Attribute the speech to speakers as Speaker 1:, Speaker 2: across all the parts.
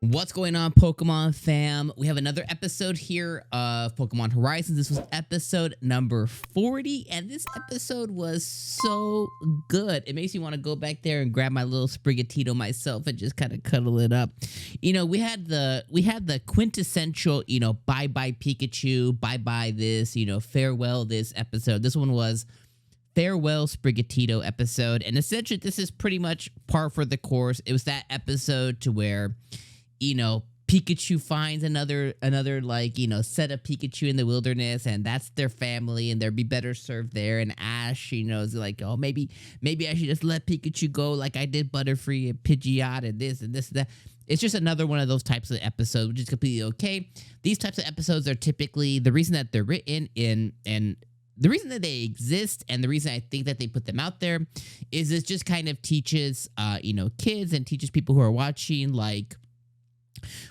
Speaker 1: What's going on, Pokemon fam? We have another episode here of Pokemon Horizons. This was episode number 40, and this episode was so good. It makes me want to go back there and grab my little Sprigatito myself and just kind of cuddle it up. You know, we had the quintessential, you know, bye-bye Pikachu, bye-bye this, you know, farewell this episode. This one was farewell Sprigatito episode, and essentially this is pretty much par for the course. It was that episode to where, you know, Pikachu finds another like, you know, set of Pikachu in the wilderness, and that's their family, and they'd be better served there. And Ash, you know, is like, oh, maybe I should just let Pikachu go like I did Butterfree and Pidgeot and this and this and that. It's just another one of those types of episodes, which is completely okay. These types of episodes are typically, the reason that they're written in, and the reason that they exist, and the reason I think that they put them out there, is it just kind of teaches, you know, kids, and teaches people who are watching, like,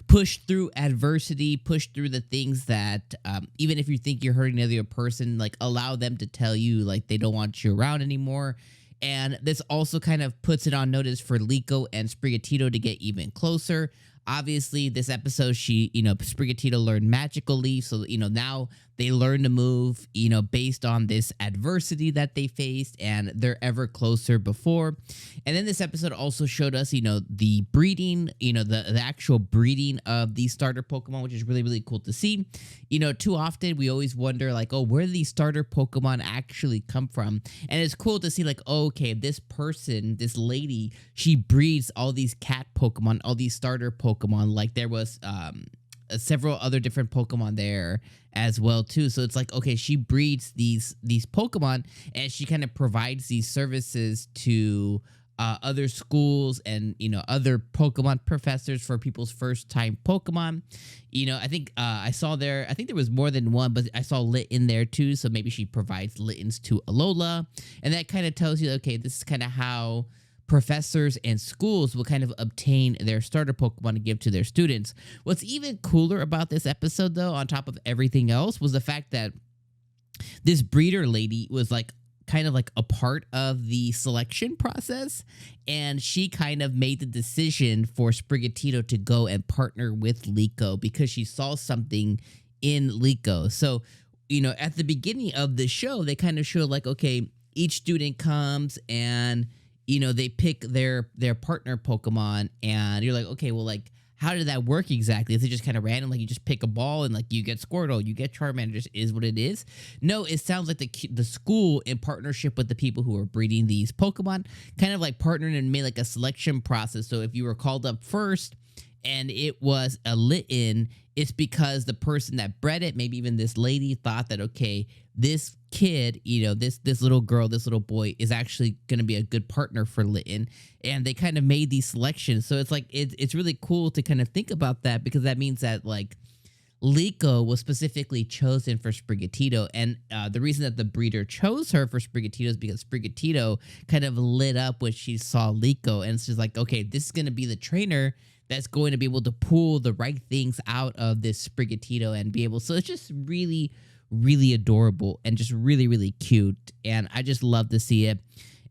Speaker 1: push through adversity, push through the things that, even if you think you're hurting another person, like, allow them to tell you, like, they don't want you around anymore. And this also kind of puts it on notice for Liko and Sprigatito to get even closer. Obviously, this episode, Sprigatito learned Magical Leaf, so, you know, now they learn to move, you know, based on this adversity that they faced, and they're ever closer before. And then this episode also showed us, you know, the breeding, you know, the actual breeding of these starter Pokemon, which is really, really cool to see. You know, too often we always wonder, like, oh, where do these starter Pokemon actually come from? And it's cool to see, like, oh, okay, this person, this lady, she breeds all these cat Pokemon, all these starter Pokemon. Like, there was several other different Pokemon there as well too. So it's like, okay, she breeds these Pokemon, and she kind of provides these services to other schools and, you know, other Pokemon professors for people's first time Pokemon. You know, I think I saw there, I think there was more than one, but I saw Lit in there too. So maybe she provides Littens to Alola, and that kind of tells you, okay, this is kind of how professors and schools will kind of obtain their starter Pokemon to give to their students. What's even cooler about this episode, though, on top of everything else, was the fact that this breeder lady was like kind of like a part of the selection process, and she kind of made the decision for Sprigatito to go and partner with Liko because she saw something in Liko. So, you know, at the beginning of the show, they kind of show like, okay, each student comes and, you know, they pick their partner Pokemon, and you're like, okay, well, like, how did that work exactly? Is it just kind of random? Like, you just pick a ball and, like, you get Squirtle, you get Charmander, just is what it is? No, it sounds like the school, in partnership with the people who are breeding these Pokemon, kind of like partnered and made like a selection process. So if you were called up first and it was a Litten, it's because the person that bred it, maybe even this lady, thought that, okay, this kid, you know, this little girl, this little boy is actually going to be a good partner for Litten. And they kind of made these selections. So it's like, it's really cool to kind of think about that, because that means that, like, Liko was specifically chosen for Sprigatito. And the reason that the breeder chose her for Sprigatito is because Sprigatito kind of lit up when she saw Liko. And it's just like, okay, this is going to be the trainer that's going to be able to pull the right things out of this Sprigatito and be able. So it's just really, really adorable and just really, really cute. And I just love to see it.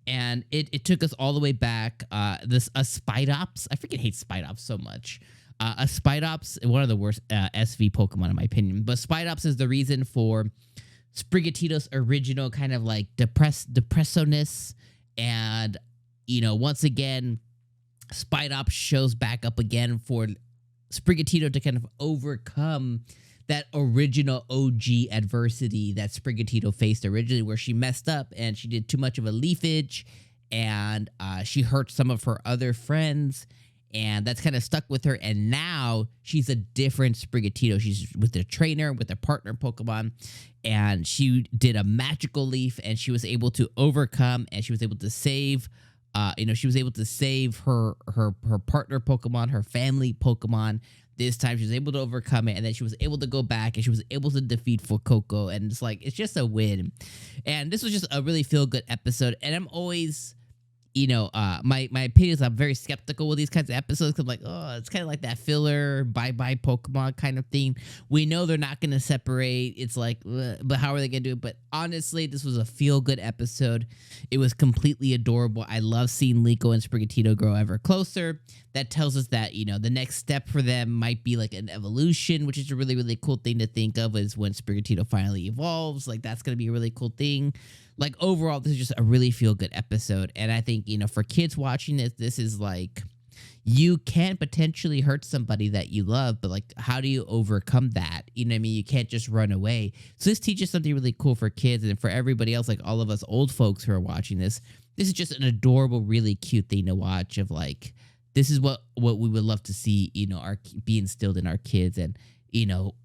Speaker 1: And it took us all the way back. A Spidops. I freaking hate Spidops so much. A Spidops, one of the worst SV Pokemon in my opinion. But Spidops is the reason for Sprigatito's original kind of like depressioness. And, you know, once again, Spidops shows back up again for Sprigatito to kind of overcome that original OG adversity that Sprigatito faced originally, where she messed up and she did too much of a leafage, and she hurt some of her other friends, and that's kind of stuck with her. And now she's a different Sprigatito. She's with a trainer, with a partner Pokemon, and she did a magical leaf, and she was able to overcome, and she was able to save. She was able to save her partner Pokemon, her family Pokemon this time she was able to overcome it, and then she was able to go back and she was able to defeat 𝐒𝐻𝐻𝐻, and it's like it's just a win. And this was just a really feel good episode, and I'm always, my opinion is I'm very skeptical with these kinds of episodes because I'm like, oh, it's kind of like that filler bye Pokemon kind of thing. We know they're not going to separate. It's like, ugh, but how are they going to do it? But honestly, this was a feel good episode. It was completely adorable. I love seeing Liko and Sprigatito grow ever closer. That tells us that, the next step for them might be like an evolution, which is a really, really cool thing to think of, is when Sprigatito finally evolves. Like, that's going to be a really cool thing. Like, overall, this is just a really feel-good episode. And I think, for kids watching this is like, you can potentially hurt somebody that you love, but like, how do you overcome that? You know what I mean? You can't just run away. So this teaches something really cool for kids, and for everybody else, like all of us old folks who are watching this is just an adorable, really cute thing to watch of like, this is what we would love to see, be instilled in our kids. And,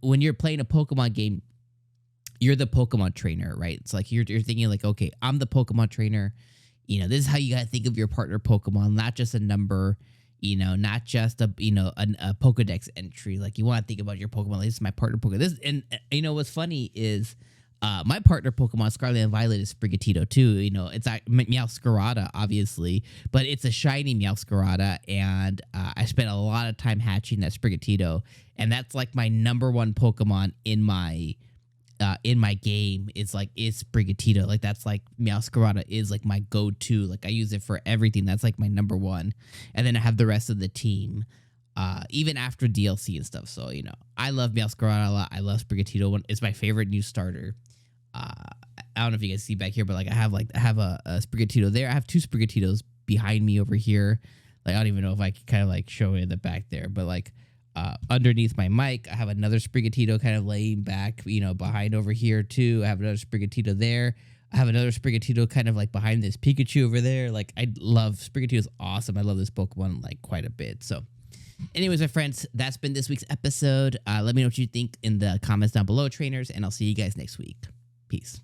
Speaker 1: when you're playing a Pokemon game, you're the Pokemon trainer, right? It's like you're thinking like, okay, I'm the Pokemon trainer. This is how you got to think of your partner Pokemon, not just a number, not just a Pokedex entry. Like, you want to think about your Pokemon. Like, this is my partner Pokemon. What's funny is my partner Pokemon Scarlet and Violet is Sprigatito too. It's like 𝐜𝐻𝐻𝐽𝐻, obviously, but it's a shiny 𝐜𝐻𝐻𝐽𝐻, and I spent a lot of time hatching that Sprigatito, and that's like my #1 Pokemon in my game. It's Sprigatito. Like, that's like 𝐜𝐻𝐻𝐽𝐻 is like my go-to. Like, I use it for everything. That's like my #1, and then I have the rest of the team. Even after DLC and stuff. So, I love 𝐜𝐻𝐻𝐽𝐻 a lot. I love Sprigatito. It's my favorite new starter. I don't know if you guys see back here, but like I have a Sprigatito there. I have 2 Sprigatitos behind me over here. Like, I don't even know if I can kind of like show it in the back there, but like underneath my mic, I have another Sprigatito kind of laying back, behind over here too. I have another Sprigatito there. I have another Sprigatito kind of like behind this Pikachu over there. Like, I love Sprigatito. Is awesome. I love this Pokemon like quite a bit. So anyways, my friends, that's been this week's episode. Let me know what you think in the comments down below, trainers, and I'll see you guys next week. Peace.